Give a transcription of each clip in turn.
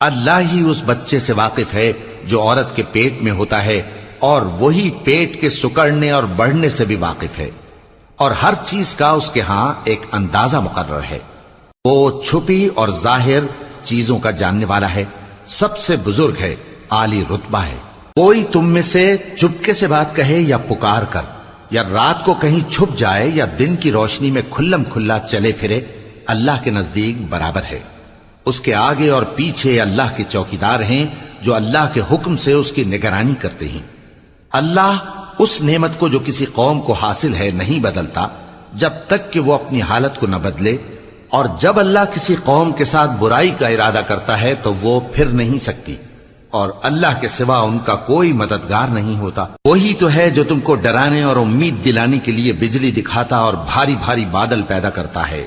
اللہ ہی اس بچے سے واقف ہے جو عورت کے پیٹ میں ہوتا ہے، اور وہی پیٹ کے سکڑنے اور بڑھنے سے بھی واقف ہے، اور ہر چیز کا اس کے ہاں ایک اندازہ مقرر ہے۔ وہ چھپی اور ظاہر چیزوں کا جاننے والا ہے، سب سے بزرگ ہے، عالی رتبہ ہے۔ کوئی تم میں سے چپکے سے بات کہے یا پکار کر، یا رات کو کہیں چھپ جائے یا دن کی روشنی میں کھلم کھلا چلے پھرے، اللہ کے نزدیک برابر ہے۔ اس کے آگے اور پیچھے اللہ کے چوکیدار ہیں جو اللہ کے حکم سے اس کی نگرانی کرتے ہیں۔ اللہ اس نعمت کو جو کسی قوم کو حاصل ہے نہیں بدلتا جب تک کہ وہ اپنی حالت کو نہ بدلے، اور جب اللہ کسی قوم کے ساتھ برائی کا ارادہ کرتا ہے تو وہ پھر نہیں سکتی، اور اللہ کے سوا ان کا کوئی مددگار نہیں ہوتا۔ وہی تو ہے جو تم کو ڈرانے اور امید دلانے کے لیے بجلی دکھاتا اور بھاری بھاری بادل پیدا کرتا ہے،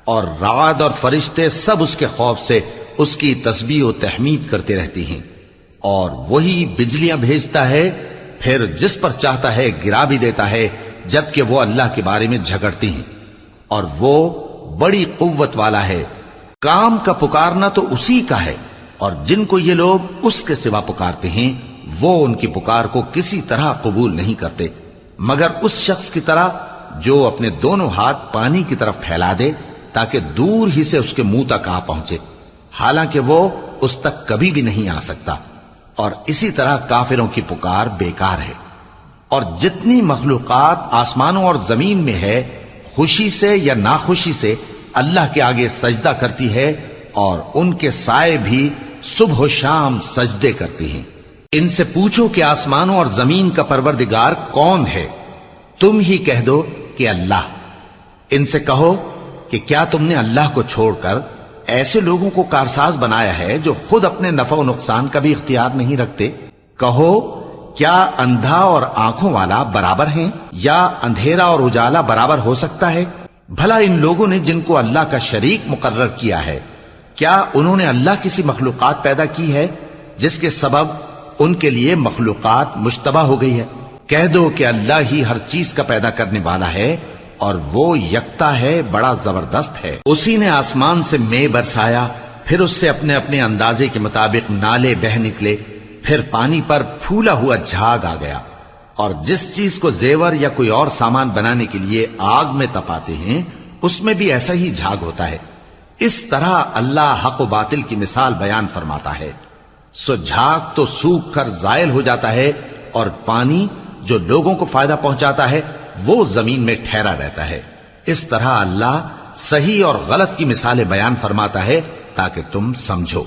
اور رعد اور فرشتے سب اس کے خوف سے اس کی تسبیح و تحمید کرتے رہتے ہیں۔ اور وہی بجلیاں بھیجتا ہے، پھر جس پر چاہتا ہے گرا بھی دیتا ہے، جبکہ وہ اللہ کے بارے میں جھگڑتے ہیں، اور وہ بڑی قوت والا ہے۔ کام کا پکارنا تو اسی کا ہے، اور جن کو یہ لوگ اس کے سوا پکارتے ہیں وہ ان کی پکار کو کسی طرح قبول نہیں کرتے، مگر اس شخص کی طرح جو اپنے دونوں ہاتھ پانی کی طرف پھیلا دے تاکہ دور ہی سے اس کے منہ تک آ پہنچے، حالانکہ وہ اس تک کبھی بھی نہیں آ سکتا۔ اور اسی طرح کافروں کی پکار بیکار ہے۔ اور جتنی مخلوقات آسمانوں اور زمین میں ہے، خوشی سے یا ناخوشی سے اللہ کے آگے سجدہ کرتی ہے، اور ان کے سائے بھی صبح و شام سجدے کرتے ہیں۔ ان سے پوچھو کہ آسمانوں اور زمین کا پروردگار کون ہے؟ تم ہی کہہ دو کہ اللہ۔ ان سے کہو کہ کیا تم نے اللہ کو چھوڑ کر ایسے لوگوں کو کارساز بنایا ہے جو خود اپنے نفع و نقصان کا بھی اختیار نہیں رکھتے؟ کہو کیا اندھا اور آنکھوں والا برابر ہیں، یا اندھیرا اور اجالا برابر ہو سکتا ہے؟ بھلا ان لوگوں نے جن کو اللہ کا شریک مقرر کیا ہے، کیا انہوں نے اللہ کسی مخلوقات پیدا کی ہے جس کے سبب ان کے لیے مخلوقات مشتبہ ہو گئی ہے؟ کہہ دو کہ اللہ ہی ہر چیز کا پیدا کرنے والا ہے، اور وہ یکتا ہے، بڑا زبردست ہے۔ اسی نے آسمان سے مے برسایا، پھر اس سے اپنے اپنے اندازے کے مطابق نالے بہ نکلے، پھر پانی پر پھولا ہوا جھاگ آ گیا۔ اور جس چیز کو زیور یا کوئی اور سامان بنانے کے لیے آگ میں تپاتے ہیں اس میں بھی ایسا ہی جھاگ ہوتا ہے۔ اس طرح اللہ حق و باطل کی مثال بیان فرماتا ہے۔ سو جھاگ تو سوکھ کر زائل ہو جاتا ہے، اور پانی جو لوگوں کو فائدہ پہنچاتا ہے وہ زمین میں ٹھہرا رہتا ہے۔ اس طرح اللہ صحیح اور غلط کی مثالیں بیان فرماتا ہے تاکہ تم سمجھو۔